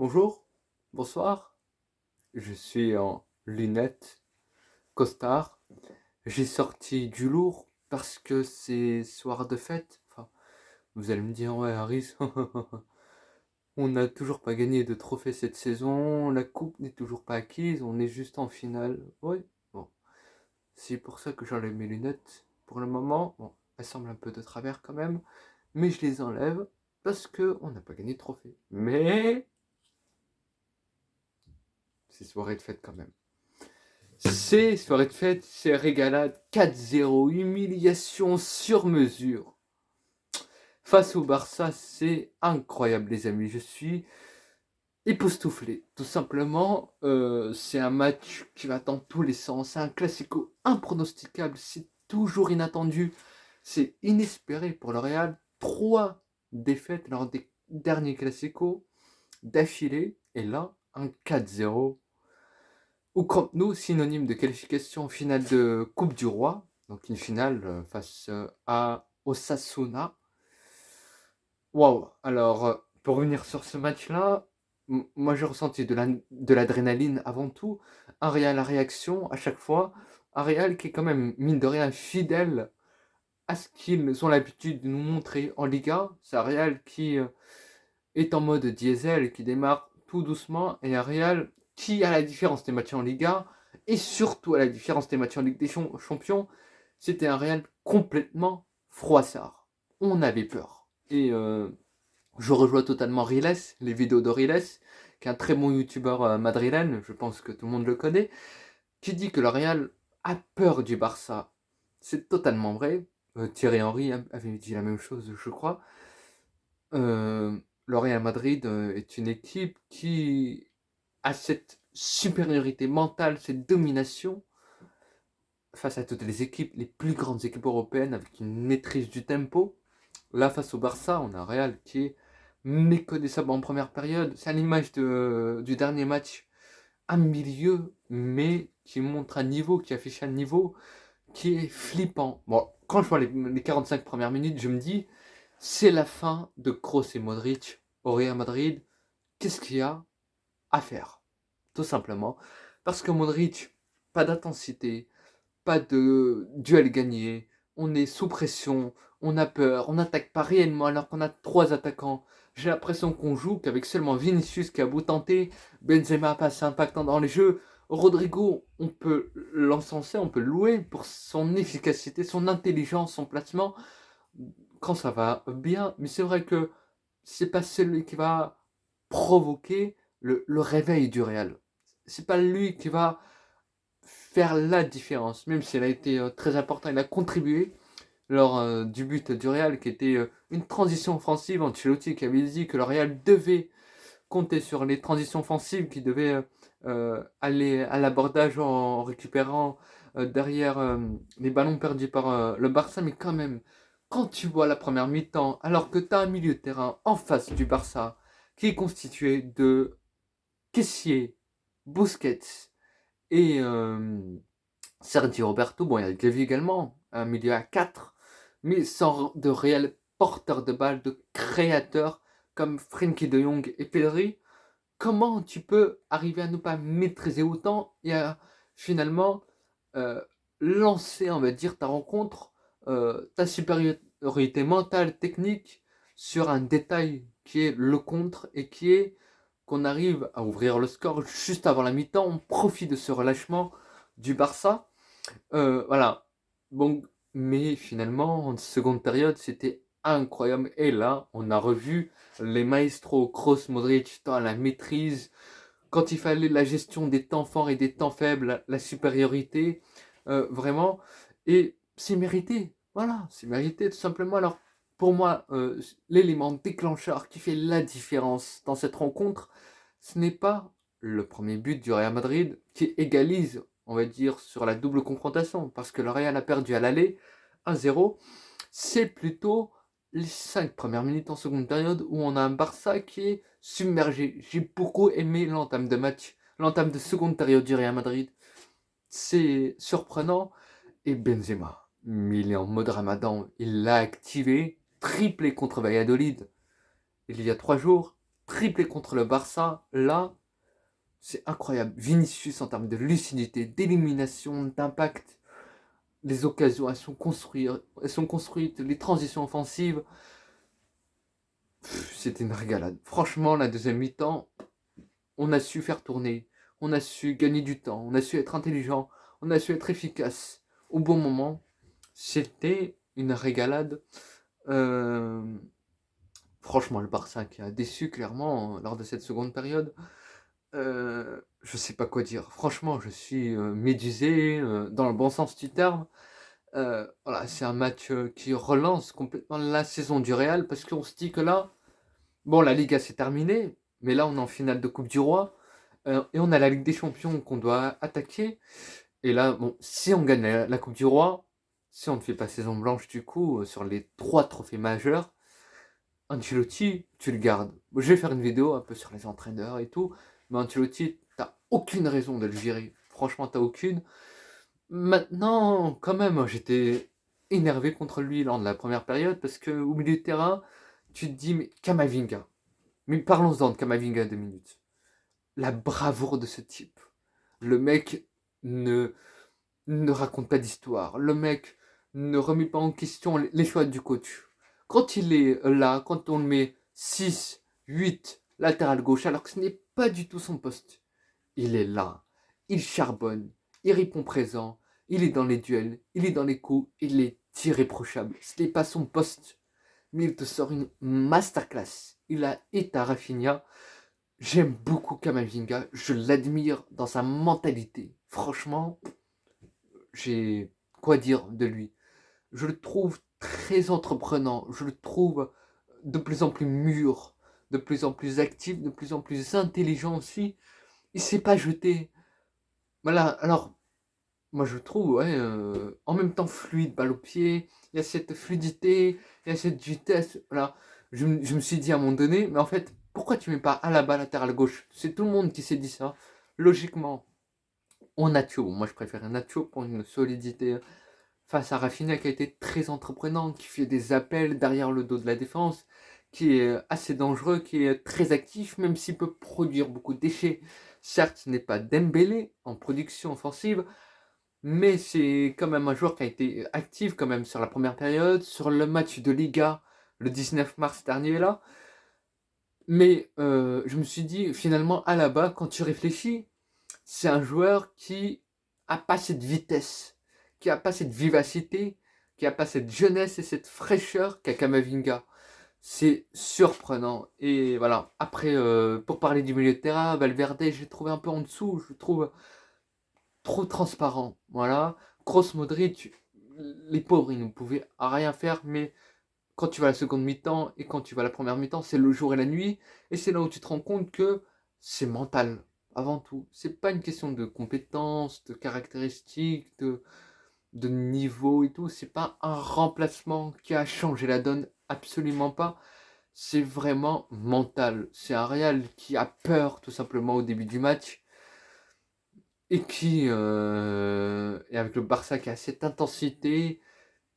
Bonjour, bonsoir, je suis en lunettes, costard. J'ai sorti du lourd parce que c'est soir de fête. Enfin, vous allez me dire, ouais, Harris, on n'a toujours pas gagné de trophée cette saison, la coupe n'est toujours pas acquise, on est juste en finale. Oui, bon, c'est pour ça que j'enlève mes lunettes pour le moment. Bon, elles semblent un peu de travers quand même, mais je les enlève parce que on n'a pas gagné de trophée. Mais c'est soirée de fête quand même. C'est soirée de fête, c'est régalade, 4-0, humiliation sur mesure. Face au Barça, c'est incroyable les amis, je suis époustouflé. Tout simplement, c'est un match qui va dans tous les sens, c'est un classico impronosticable, c'est toujours inattendu, c'est inespéré pour le Real. 3 défaites lors des derniers classicos d'affilée, et là, un 4-0 au Camp Nou, synonyme de qualification finale de Coupe du Roi, donc une finale face à Osasuna. Waouh! Alors, pour revenir sur ce match-là, moi j'ai ressenti de l'adrénaline avant tout, un Real à réaction à chaque fois, un Real qui est quand même, mine de rien, fidèle à ce qu'ils ont l'habitude de nous montrer en Liga. C'est un Real qui est en mode diesel, qui démarre tout doucement, et un Real qui, à la différence des matchs en Liga, et surtout à la différence des matchs en Ligue des Champions, c'était un Real complètement froissard. On avait peur. Et je rejoins totalement Riles, les vidéos de Riles, qui est un très bon youtubeur madrilène, je pense que tout le monde le connaît, qui dit que le Real a peur du Barça. C'est totalement vrai. Thierry Henry avait dit la même chose, je crois. Le Real Madrid est une équipe qui a cette supériorité mentale, cette domination face à toutes les équipes, les plus grandes équipes européennes, avec une maîtrise du tempo. Là, face au Barça, on a un Real qui est méconnaissable en première période. C'est à l'image du dernier match, un milieu, mais qui montre un niveau, qui affiche un niveau qui est flippant. Bon, quand je vois les 45 premières minutes, je me dis, c'est la fin de Kroos et Modric au Real Madrid. Qu'est-ce qu'il y a à faire? Tout simplement. Parce que Modric, pas d'intensité, pas de duel gagné, on est sous pression, on a peur, on n'attaque pas réellement alors qu'on a 3 attaquants. J'ai l'impression qu'on joue qu'avec seulement Vinicius qui a beau tenter, Benzema pas assez impactant dans les jeux, Rodrigo, on peut l'encenser, on peut le louer pour son efficacité, son intelligence, son placement, quand ça va bien, mais c'est vrai que c'est pas celui qui va provoquer le réveil du Real. C'est pas lui qui va faire la différence, même s'il a été très important, il a contribué lors du but du Real, qui était une transition offensive. Ancelotti qui avait dit que le Real devait compter sur les transitions offensives, qui devait aller à l'abordage en récupérant derrière les ballons perdus par le Barça, mais quand même, quand tu vois la première mi-temps, alors que tu as un milieu de terrain en face du Barça, qui est constitué de Kessié, Busquets et Sergio Roberto, bon, il y a Gavi également, un milieu à 4, mais sans de réels porteurs de balles, de créateurs comme Frenkie de Jong et Pedri. Comment tu peux arriver à ne pas maîtriser autant et à finalement euh, lancer, on va dire, ta rencontre, ta supériorité mentale, technique sur un détail qui est le contre et qui est qu'on arrive à ouvrir le score juste avant la mi-temps, on profite de ce relâchement du Barça. Voilà. Bon, mais finalement, en seconde période, c'était incroyable. Et là, on a revu les maestros Kroos, Modric dans la maîtrise, quand il fallait la gestion des temps forts et des temps faibles, la supériorité, vraiment. Et c'est mérité. Voilà, c'est mérité tout simplement. Alors, pour moi, l'élément déclencheur qui fait la différence dans cette rencontre, ce n'est pas le premier but du Real Madrid qui égalise, on va dire, sur la double confrontation, parce que le Real a perdu à l'aller 1-0. C'est plutôt les 5 premières minutes en seconde période où on a un Barça qui est submergé. J'ai beaucoup aimé l'entame de match, l'entame de seconde période du Real Madrid. C'est surprenant. Et Benzema, il est en mode Ramadan, il l'a activé, triplé contre Valladolid il y a 3 jours. triplé contre le Barça, là, c'est incroyable. Vinicius en termes de lucidité, d'élimination, d'impact, les occasions, elles sont construites, les transitions offensives, c'était une régalade. Franchement, la deuxième mi-temps, on a su faire tourner, on a su gagner du temps, on a su être intelligent, on a su être efficace au bon moment. C'était une régalade. Euh, Franchement, le Barça qui a déçu clairement lors de cette seconde période. Je sais pas quoi dire. Franchement, je suis médusé dans le bon sens du terme. Voilà, c'est un match qui relance complètement la saison du Real parce qu'on se dit que là, bon, la Liga c'est terminé, mais là on est en finale de Coupe du Roi et on a la Ligue des Champions qu'on doit attaquer. Et là, bon, si on gagne la Coupe du Roi, si on ne fait pas saison blanche du coup sur les 3 trophées majeurs, Ancelotti, tu le gardes. Bon, je vais faire une vidéo un peu sur les entraîneurs et tout, mais Ancelotti, t'as aucune raison de le virer. Franchement, t'as aucune. Maintenant, quand même, j'étais énervé contre lui lors de la première période parce qu'au milieu de terrain, tu te dis, mais Kamavinga. Mais parlons-en de Kamavinga 2 minutes. La bravoure de ce type. Le mec ne, ne raconte pas d'histoire. Le mec ne remet pas en question les choix du coach. Quand il est là, quand on le met 6, 8, latéral gauche, alors que ce n'est pas du tout son poste, il est là, il charbonne, il répond présent, il est dans les duels, il est dans les coups, il est irréprochable. Ce n'est pas son poste, mais il te sort une masterclass. Il a été à Rafinha. J'aime beaucoup Kamavinga, je l'admire dans sa mentalité. Franchement, j'ai quoi dire de lui. Je le trouve très entreprenant, je le trouve de plus en plus mûr, de plus en plus actif, de plus en plus intelligent aussi. Il s'est pas jeté. Voilà, alors moi je trouve, ouais, en même temps fluide, balle au pied, il y a cette fluidité, il y a cette vitesse. Voilà, je me suis dit à un moment donné, mais en fait, pourquoi tu mets pas à la balle latérale gauche? C'est tout le monde qui s'est dit ça. Logiquement, on Nacho, moi je préfère Nacho pour une solidité face à Rafinha qui a été très entreprenant, qui fait des appels derrière le dos de la défense, qui est assez dangereux, qui est très actif, même s'il peut produire beaucoup de déchets. Certes, ce n'est pas Dembélé en production offensive, mais c'est quand même un joueur qui a été actif quand même sur la première période, sur le match de Liga le 19 mars dernier là. Mais je me suis dit, finalement, à la bas, quand tu réfléchis, c'est un joueur qui a pas cette vitesse, qui a pas cette vivacité, qui a pas cette jeunesse et cette fraîcheur qu'a Kamavinga. C'est surprenant. Et voilà. Après, pour parler du milieu de terrain, Valverde, j'ai trouvé un peu en dessous. Je le trouve trop transparent. Voilà. Kroos, Modric, les pauvres, ils ne pouvaient rien faire. Mais quand tu vas à la seconde mi-temps et quand tu vas à la première mi-temps, c'est le jour et la nuit. Et c'est là où tu te rends compte que c'est mental, avant tout. C'est pas une question de compétences, de caractéristiques, de niveau et tout. C'est pas un remplacement qui a changé la donne, absolument pas. C'est vraiment mental. C'est un Real qui a peur tout simplement au début du match et et avec le Barça qui a cette intensité,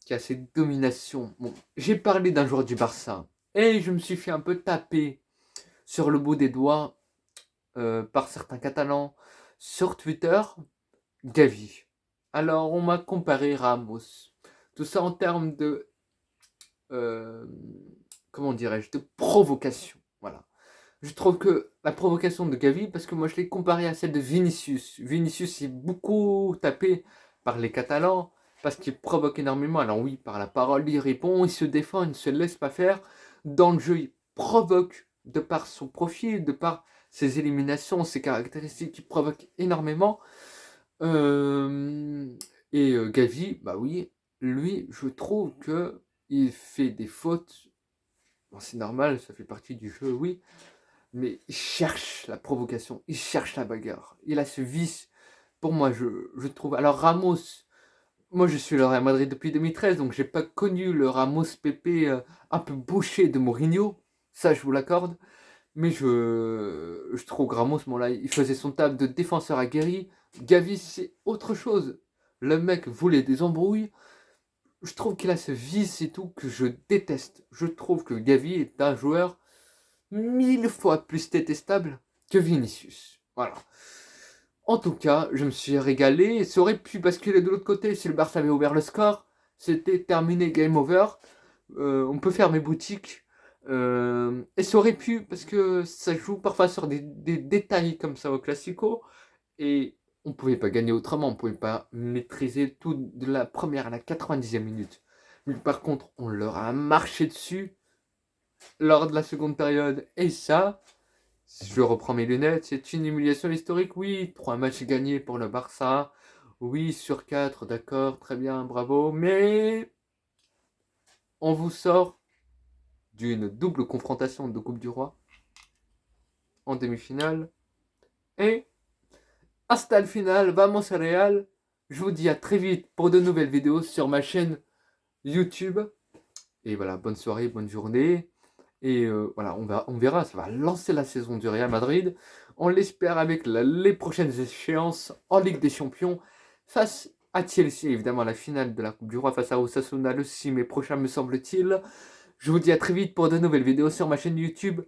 qui a cette domination. Bon, j'ai parlé d'un joueur du Barça et je me suis fait un peu taper sur le bout des doigts par certains Catalans sur Twitter, Gavi. Alors on m'a comparé Ramos. Tout ça en termes de, euh, comment dirais-je, de provocation. Voilà. Je trouve que la provocation de Gavi, parce que moi je l'ai comparé à celle de Vinicius. Vinicius est beaucoup tapé par les Catalans parce qu'il provoque énormément. Alors oui, par la parole, il répond, il se défend, il ne se laisse pas faire. Dans le jeu, il provoque de par son profil, de par ses éliminations, ses caractéristiques, il provoque énormément. Euh, Gavi, bah oui, lui, je trouve que il fait des fautes. Bon, c'est normal, ça fait partie du jeu, oui, mais il cherche la provocation, il cherche la bagarre. Il a ce vice, pour moi, je trouve. Alors Ramos, moi je suis le Real Madrid depuis 2013, donc j'ai pas connu le Ramos Pépé un peu bouché de Mourinho, ça je vous l'accorde. Mais je trouve que Ramos, bon là, il faisait son table de défenseur aguerri. Gavi, c'est autre chose. Le mec voulait des embrouilles. Je trouve qu'il a ce vice et tout que je déteste. Je trouve que Gavi est un joueur 1000 fois plus détestable que Vinicius. Voilà. En tout cas, je me suis régalé. Ça aurait pu basculer de l'autre côté si le Barça avait ouvert le score. C'était terminé, game over. On peut faire mes boutiques. Et ça aurait pu, parce que ça joue parfois sur des détails comme ça au Classico. Et on ne pouvait pas gagner autrement. On ne pouvait pas maîtriser tout de la première à la 90e minute. Mais par contre, on leur a marché dessus lors de la seconde période. Et ça, je reprends mes lunettes, c'est une humiliation historique. Oui, 3 matchs gagnés pour le Barça. Oui, sur 4, d'accord, très bien, bravo. Mais on vous sort d'une double confrontation de Coupe du Roi en demi-finale. Et hasta le final, vamos Real. Je vous dis à très vite pour de nouvelles vidéos sur ma chaîne YouTube. Et voilà, bonne soirée, bonne journée. Et voilà, on verra, ça va lancer la saison du Real Madrid. On l'espère avec les prochaines échéances en Ligue des Champions face à Chelsea, évidemment la finale de la Coupe du Roi face à Osasuna le 6 mai prochain me semble-t-il. Je vous dis à très vite pour de nouvelles vidéos sur ma chaîne YouTube.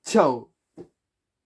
Ciao!